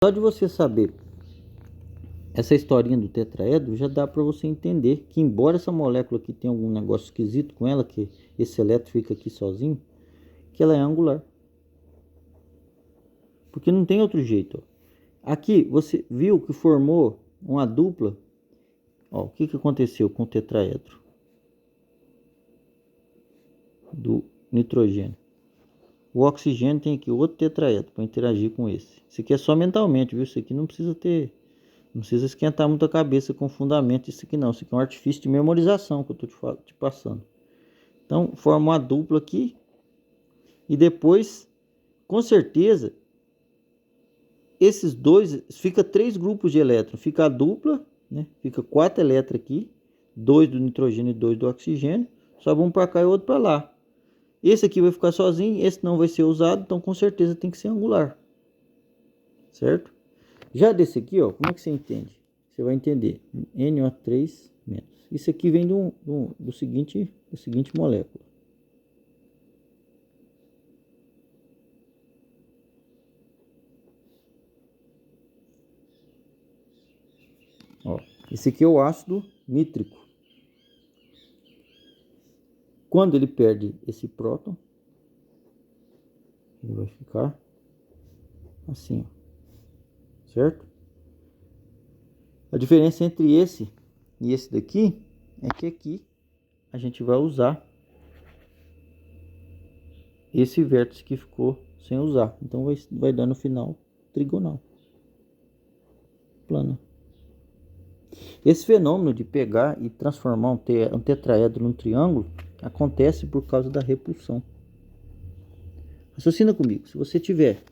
Só de você saber essa historinha do tetraedro, já dá para você entender que, embora essa molécula aqui tenha algum negócio esquisito com ela, que esse elétron fica aqui sozinho, que ela é angular. Porque não tem outro jeito. Ó. Aqui você viu que formou uma dupla. Ó, o que aconteceu com o tetraedro do nitrogênio? O oxigênio tem aqui outro tetraedro para interagir com esse. Isso aqui é só mentalmente, viu? Isso aqui não precisa esquentar muito a cabeça com fundamento isso aqui não. Isso aqui é um artifício de memorização que eu estou te passando. Então, forma uma dupla aqui. E depois, com certeza, esses dois, fica 3 grupos de elétrons. Fica a dupla, né? Fica 4 elétrons aqui. 2 do nitrogênio e 2 do oxigênio. Só um para cá e outro para lá. Esse aqui vai ficar sozinho, esse não vai ser usado, então com certeza tem que ser angular. Certo? Já desse aqui, ó, como é que você entende? Você vai entender NO3-. Isso aqui vem do seguinte molécula. Ó, esse aqui é o ácido nítrico. Quando ele perde esse próton, ele vai ficar assim, ó. Certo? A diferença entre esse e esse daqui é que aqui a gente vai usar esse vértice que ficou sem usar. Então vai dar no final trigonal. Plana. Esse fenômeno de pegar e transformar um tetraedro num triângulo acontece por causa da repulsão. Raciocina comigo. Se você tiver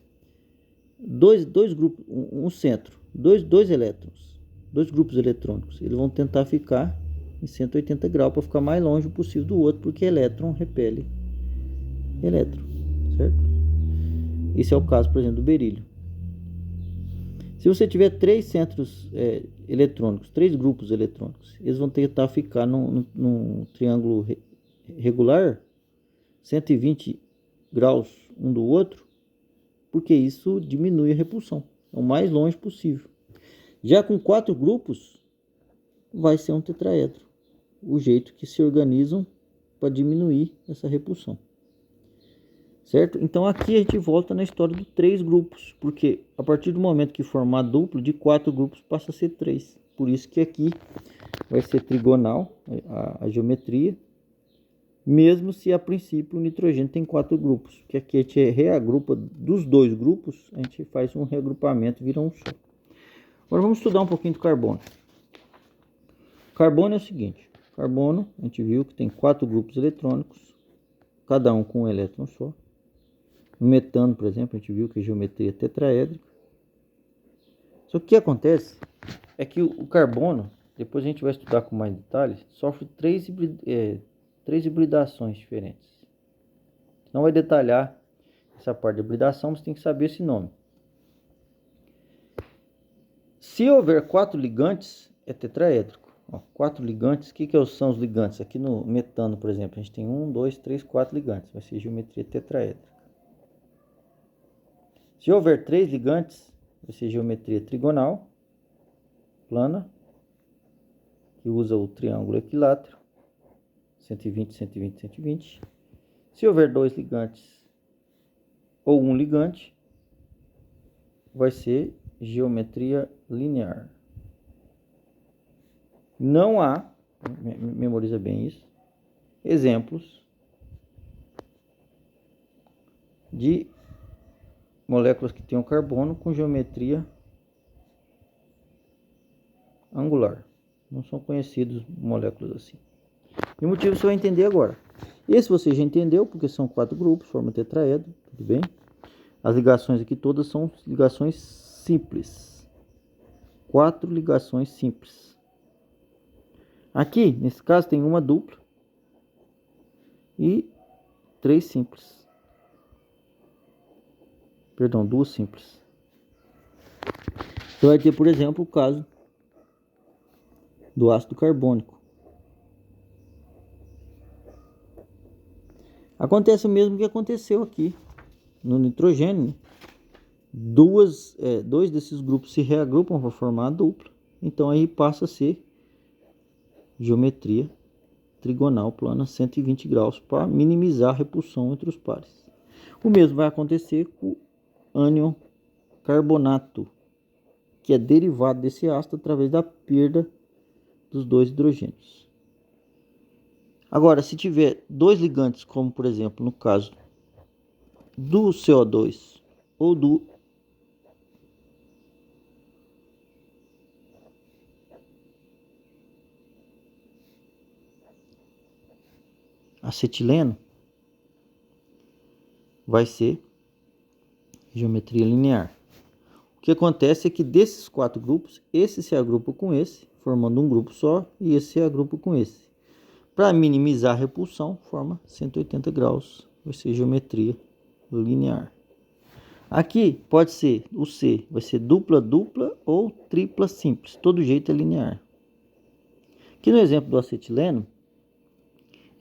dois grupos, um centro, dois elétrons, 2 grupos eletrônicos, eles vão tentar ficar em 180 graus para ficar mais longe possível do outro, porque elétron repele elétron, certo? Esse é o caso, por exemplo, do berílio. Se você tiver 3 centros eletrônicos, 3 grupos eletrônicos, eles vão tentar ficar num triângulo regular, 120 graus um do outro, porque isso diminui a repulsão, é o mais longe possível. Já com 4 grupos, vai ser um tetraedro, o jeito que se organizam para diminuir essa repulsão. Certo? Então aqui a gente volta na história de 3 grupos, porque a partir do momento que formar duplo, de 4 grupos passa a ser 3. Por isso que aqui vai ser trigonal a geometria, mesmo se a princípio o nitrogênio tem 4 grupos, que aqui a gente reagrupa dos 2 grupos, a gente faz um reagrupamento, vira um só. Agora vamos estudar um pouquinho do carbono. Carbono é o seguinte, carbono a gente viu que tem 4 grupos eletrônicos, cada um com um elétron só. No metano, por exemplo, a gente viu que a geometria é tetraédrica. Só que o que acontece é que o carbono, depois a gente vai estudar com mais detalhes, sofre 3 hibridações diferentes. Não vai detalhar essa parte de hibridação, mas tem que saber esse nome. Se houver 4 ligantes, é tetraédrico. Ó, 4 ligantes, o que são os ligantes? Aqui no metano, por exemplo, a gente tem 1, 2, 3, 4 ligantes. Vai ser geometria tetraédrica. Se houver 3 ligantes, vai ser geometria trigonal, plana, que usa o triângulo equilátero, 120, 120, 120. Se houver 2 ligantes ou um ligante, vai ser geometria linear. Não há, memoriza bem isso, exemplos de moléculas que tenham carbono com geometria angular. Não são conhecidos moléculas assim. E o motivo você vai entender agora. Esse você já entendeu, porque são 4 grupos, forma tetraedro, tudo bem? As ligações aqui todas são ligações simples. 4 ligações simples. Aqui, nesse caso, tem uma dupla e 3 simples. Perdão, 2 simples. Você vai ter, por exemplo, o caso do ácido carbônico. Acontece o mesmo que aconteceu aqui no nitrogênio. dois desses grupos se reagrupam para formar a dupla. Então aí passa a ser geometria trigonal plana 120 graus para minimizar a repulsão entre os pares. O mesmo vai acontecer com o ânion carbonato, que é derivado desse ácido através da perda dos dois hidrogênios. Agora, se tiver dois ligantes, como por exemplo no caso do CO2 ou do acetileno, vai ser geometria linear. O que acontece é que desses quatro grupos, esse se agrupa com esse, formando um grupo só, e esse se agrupa com esse. Para minimizar a repulsão, forma 180 graus, vai ser geometria linear. Aqui pode ser, o C vai ser dupla dupla ou tripla simples, todo jeito é linear. Aqui no exemplo do acetileno,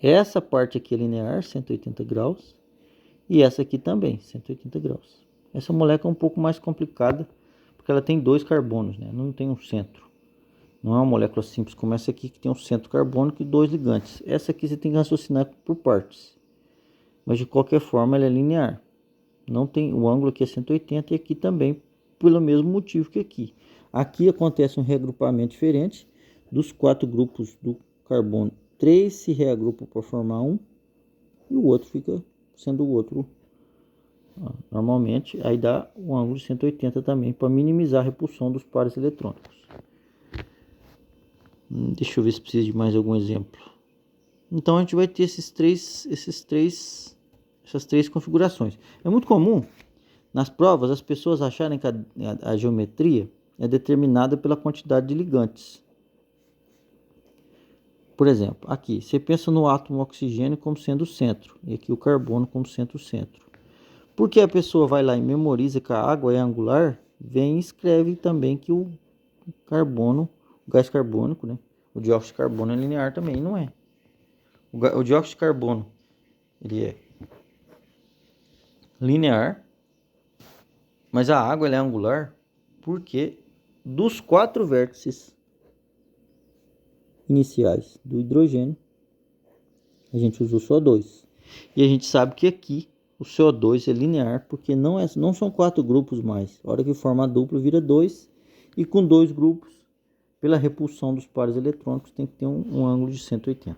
essa parte aqui é linear, 180 graus, e essa aqui também, 180 graus. Essa molécula é um pouco mais complicada, porque ela tem dois carbonos, né? Não tem um centro. Não é uma molécula simples como essa aqui, que tem um centro carbônico e dois ligantes. Essa aqui você tem que raciocinar por partes. Mas de qualquer forma ela é linear. Não tem, o ângulo aqui é 180 e aqui também, pelo mesmo motivo que aqui. Aqui acontece um reagrupamento diferente dos quatro grupos do carbono. 3 se reagrupam para formar um e o outro fica sendo o outro normalmente. Aí dá um ângulo de 180 também para minimizar a repulsão dos pares eletrônicos. Deixa eu ver se precisa de mais algum exemplo. Então a gente vai ter essas três configurações. É muito comum nas provas as pessoas acharem que a geometria é determinada pela quantidade de ligantes. Por exemplo, aqui você pensa no átomo oxigênio como sendo o centro e aqui o carbono como sendo o centro. Porque a pessoa vai lá e memoriza que a água é angular, vem e escreve também que o carbono, o gás carbônico, né? O dióxido de carbono é linear também, não é? O dióxido de carbono, ele é linear, mas a água ela é angular porque dos quatro vértices iniciais do hidrogênio, a gente usou só dois. E a gente sabe que aqui o CO2 é linear porque não são quatro grupos mais. A hora que forma a dupla vira dois, e com dois grupos, pela repulsão dos pares eletrônicos, tem que ter um ângulo de 180.